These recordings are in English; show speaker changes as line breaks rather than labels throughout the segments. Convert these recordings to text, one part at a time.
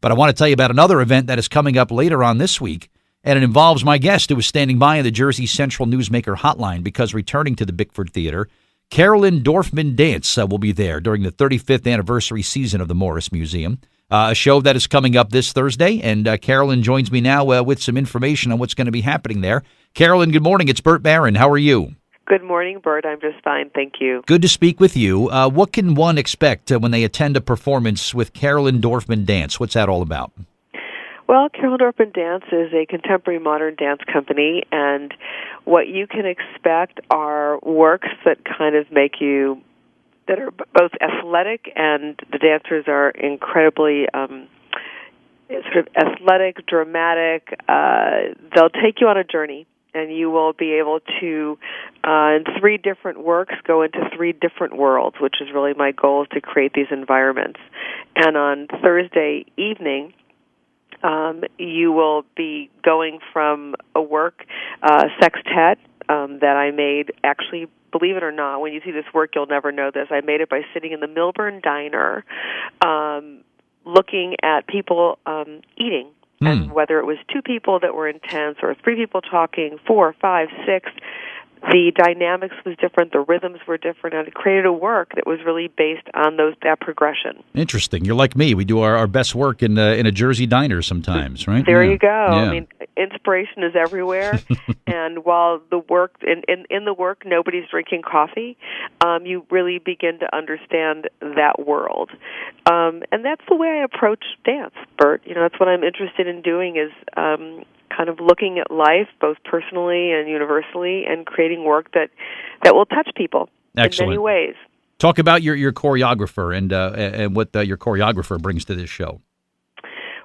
But I want to tell you about another event that is coming up later on this week, and it involves my guest who is standing by in the Jersey Central Newsmaker hotline because returning to the Bickford Theater, Carolyn Dorfman Dance will be there during the 35th anniversary season of the Morris Museum, a show that is coming up this Thursday, and Carolyn joins me now with some information on what's going to be happening there. Carolyn, good morning. It's Bert Barron. How are you?
Good morning, Bert. I'm just fine, thank you.
Good to speak with you. What can one expect when they attend a performance with Carolyn Dorfman Dance? What's that all about?
Well, Carolyn Dorfman Dance is a contemporary modern dance company, and what you can expect are works that kind of make you, that are both athletic, and the dancers are incredibly sort of athletic, dramatic. They'll take you on a journey, and you will be able to, in 3 different works, go into 3 different worlds, which is really my goal, is to create these environments. And on Thursday evening, you will be going from a work, sextet, that I made, actually, believe it or not, when you see this work, you'll never know this. I made it by sitting in the Milburn Diner, looking at people eating. And whether it was 2 people that were intense or 3 people talking, 4, 5, 6, the dynamics was different, the rhythms were different, and it created a work that was really based on that progression.
Interesting. You're like me. We do our best work in a Jersey diner sometimes, right?
There you go.
Yeah.
I mean, inspiration is everywhere, and while the work in the work nobody's drinking coffee, you really begin to understand that world, and that's the way I approach dance, Bert. That's what I'm interested in doing, is kind of looking at life both personally and universally, and creating work that will touch people.
Excellent.
In many ways.
Talk about your choreographer and what your choreographer brings to this show.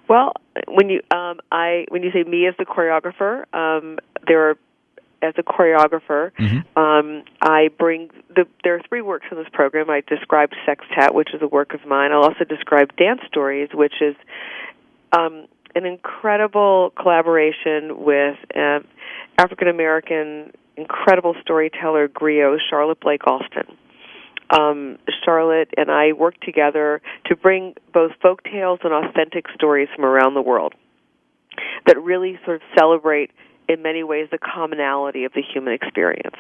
Well, when you say me as the choreographer, as a choreographer, I bring there are 3 works in this program. I described Sextet, which is a work of mine. I'll also describe Dance Stories, which is an incredible collaboration with African-American incredible storyteller griot Charlotte Blake Alston. Charlotte and I worked together to bring both folk tales and authentic stories from around the world that really sort of celebrate, in many ways, the commonality of the human experience.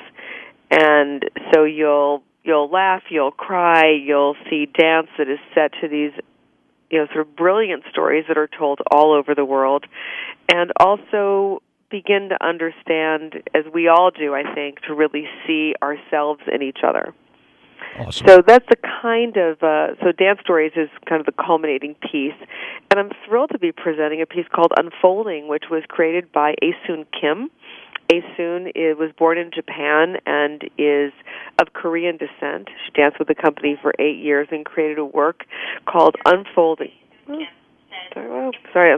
And so you'll laugh, you'll cry, you'll see dance that is set to these sort of brilliant stories that are told all over the world, and also begin to understand, as we all do, I think, to really see ourselves in each other.
Awesome.
So that's the kind of, so Dance Stories is kind of the culminating piece, and I'm thrilled to be presenting a piece called Unfolding, which was created by Aesoon Kim. Aesoon was born in Japan and is of Korean descent. She danced with the company for 8 years and created a work called Unfolding. Sorry.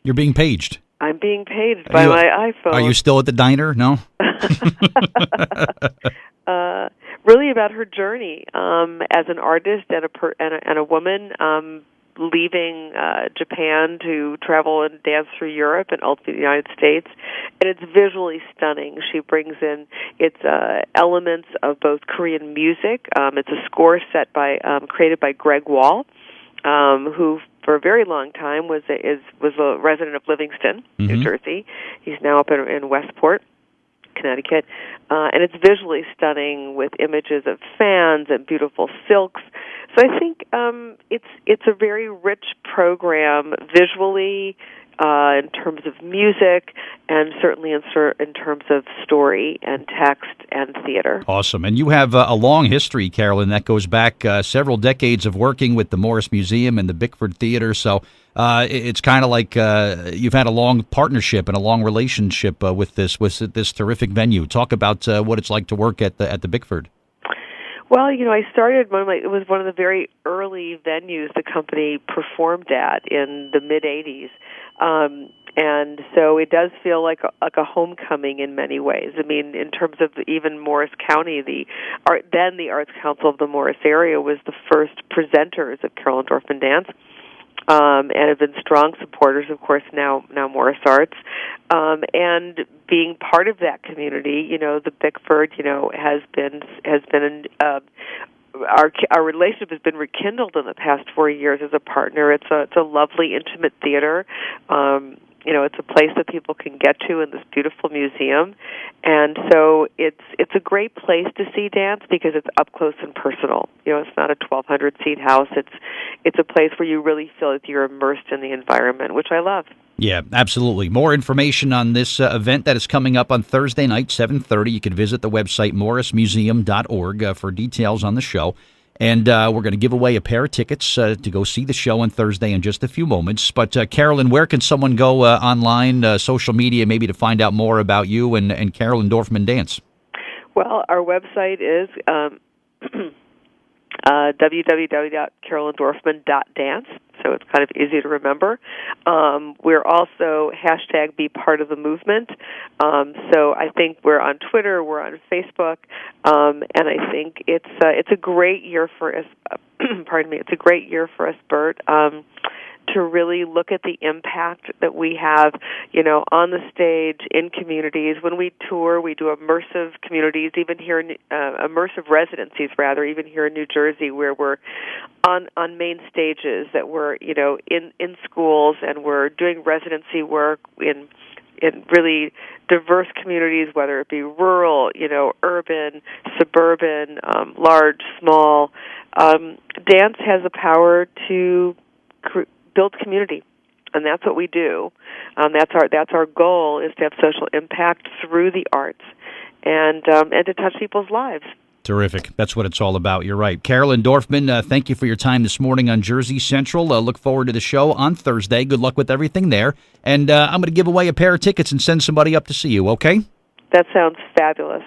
You're being paged.
I'm being paged by my iPhone.
Are you still at the diner? No?
Really about her journey as an artist and a woman, leaving Japan to travel and dance through Europe and ultimately the United States. And it's visually stunning. She brings in its elements of both Korean music. It's a score created by Greg Wall, who for a very long time was a resident of Livingston, New Jersey. He's now up in Westport, Connecticut, and it's visually stunning with images of fans and beautiful silks. So I think it's a very rich program visually, in terms of music, and certainly in terms of story and text and theater.
Awesome. And you have a long history, Carolyn, that goes back several decades of working with the Morris Museum and the Bickford Theater. So it's kind of like you've had a long partnership and a long relationship with this terrific venue. Talk about what it's like to work at the Bickford.
Well, I started it was one of the very early venues the company performed at in the mid-'80s. And so it does feel like a homecoming in many ways. I mean, in terms of even Morris County, the Arts Council of the Morris area was the first presenters of Carolyn Dorfman Dance. And have been strong supporters, of course, now Morris Arts, and being part of that community. The Bickford, has been our relationship has been rekindled in the past 4 years as a partner. It's a lovely, intimate theater. It's a place that people can get to in this beautiful museum, and so it's a great place to see dance because it's up close and personal. It's not a 1,200 seat house. It's a place where you really feel like you're immersed in the environment, which I love.
Yeah, absolutely. More information on this event that is coming up on Thursday night, 7:30. You can visit the website morrismuseum.org for details on the show. And we're going to give away a pair of tickets to go see the show on Thursday in just a few moments. But, Carolyn, where can someone go online, social media, maybe to find out more about you and Carolyn Dorfman Dance?
Well, our website is www.carolyndorfman.dance, so it's kind of easy to remember. We're also #be part of the movement. So I think we're on Twitter, we're on Facebook, and I think it's a great year for us. Pardon me, it's a great year for us, Bert. To really look at the impact that we have, on the stage, in communities. When we tour, we do immersive communities, even here, immersive residencies, rather, even here in New Jersey, where we're on main stages, that we're, in schools, and we're doing residency work in really diverse communities, whether it be rural, urban, suburban, large, small. Dance has the power to build community, and that's what we do. That's our goal, is to have social impact through the arts, and to touch people's lives.
Terrific. That's what it's all about. You're right. Carolyn Dorfman, thank you for your time this morning on Jersey Central. Look forward to the show on Thursday. Good luck with everything there. And I'm going to give away a pair of tickets and send somebody up to see you, okay?
That sounds fabulous.